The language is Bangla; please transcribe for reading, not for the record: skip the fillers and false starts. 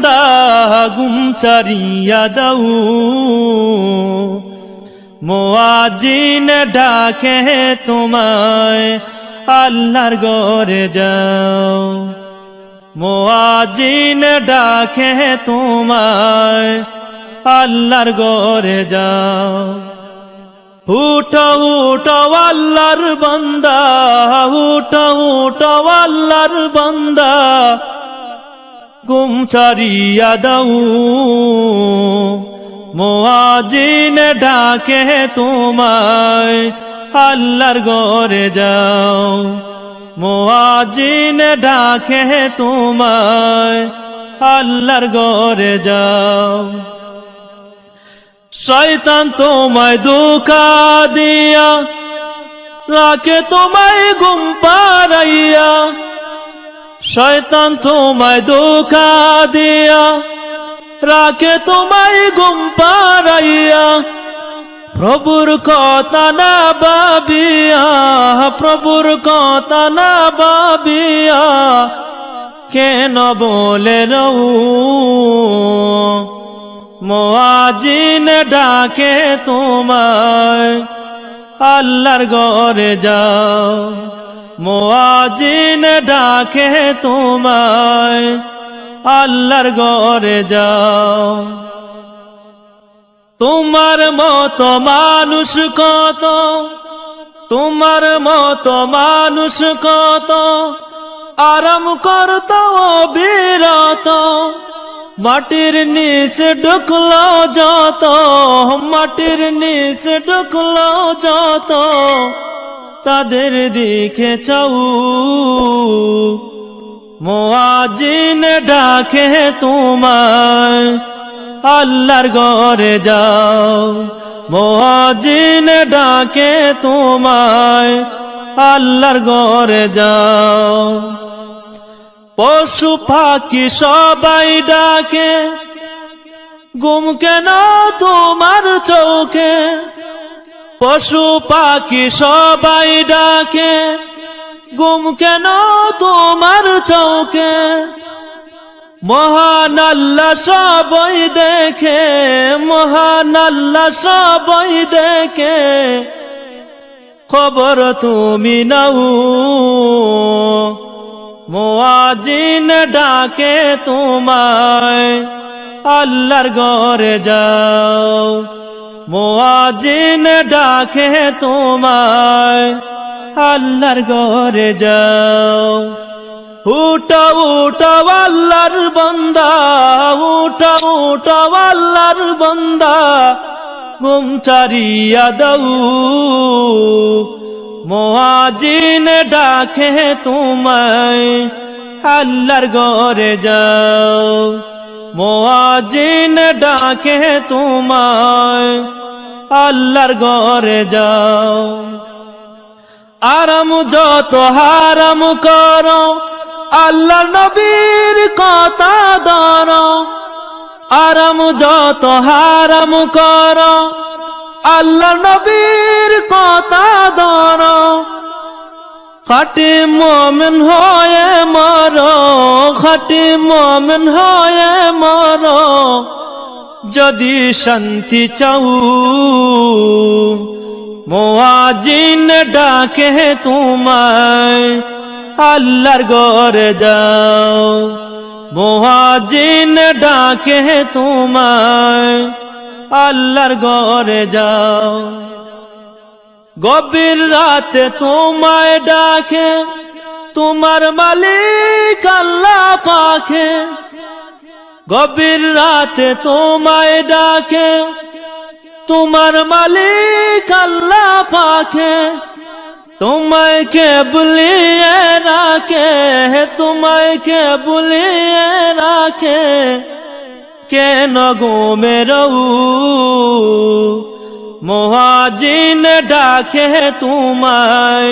বন্দা গুম চারিয়া দাও মুয়াজ্জিন ডাকে তোমায় আল্লাহর ঘরে যাও মুয়াজ্জিন ডাকে তোমায় আল্লাহর ঘরে যাও উঠো উঠো আল্লাহর বান্দা উঠো উঠো আল্লাহর বান্দা গুম চারিয়া দাও মুয়াজ্জিন ডাকে তোমায় আল্লাহর ঘরে যাও মুয়াজ্জিন ডাকে তোমায় আল্লাহর ঘরে যাও শয়তান তোমায় ধোঁকা দিয়া রাখে তোমায় ঘুম পাড়াইয়া শয়তান তোমায় ধোঁকা দিয়া রাখে তোমায় ঘুম পাড়াইয়া প্রভুর কথা না ভাবিয়া প্রভুর কথা না ভাবিয়া কেন বলে রও মুয়াজ্জিন ডাকে তোমায় আল্লাহর ঘরে যাও মুয়াজ্জিন ডাকে তোমায় আল্লাহর ঘরে যাও তোমার মতো মানুষ কত তোমার মতো মানুষ কত আরাম করতো অবিরত মাটির নিচে ঢুকলো যত মাটির নিচে ঢুকলো যত তাদের দিকে চাও মুয়াজ্জিন ডাকে তোমায় আল্লাহর ঘরে যাও মুয়াজ্জিন ডাকে তোমায় আল্লাহর ঘরে যাও পশু পাখি সবাই ডাকে ঘুম কেন তোমার চোখে পশু পাখি সবাই ডাকে ঘুম কেন তোমার চোখে মহান আল্লাহ সবাই দেখে মহান আল্লাহ সবাই দেখে খবর তুমি নাও মুয়াজ্জিন ডাকে তোমায় আল্লাহর ঘরে যাও মুয়াজ্জিন ডাকে তোমায় আল্লাহর ঘরে যাও উঠো উঠো আল্লাহর বান্দা উঠো উঠো আল্লাহর বান্দা ঘুম চারিয়া দাও মুয়াজ্জিন ডাকে তোমায় আল্লাহর ঘরে যাও মুয়াজ্জিন ডাকে তোমায় আল্লাহর ঘরে যাও আরাম যত হারাম করো আল্লাহর নবীর কথা ধরো আরাম যত হারাম করো আল্লাহর নবীর কথা ধরো খাঁটি মুমিন হয়ে মরো খাঁটি মুমিন হয়ে মরো যদি শান্তি চাও মুয়াজ্জিন ডাকে তোমায় আল্লাহর ঘরে যাও মুয়াজ্জিন ডাকে তোমায় আল্লাহর ঘরে যাও গভীর রাতে তোমায় ডাকে তোমার মালিক আল্লাহ পাকে গভীর রাতে তোমায় ডাকে তোমার মালিক আল্লাহ পাকে তোমায় কে বুলিয়ে রাখে তোমায় কে বুলিয়ে রাখে কেন ঘুমে রও মুয়াজ্জিন ডাকে তোমায়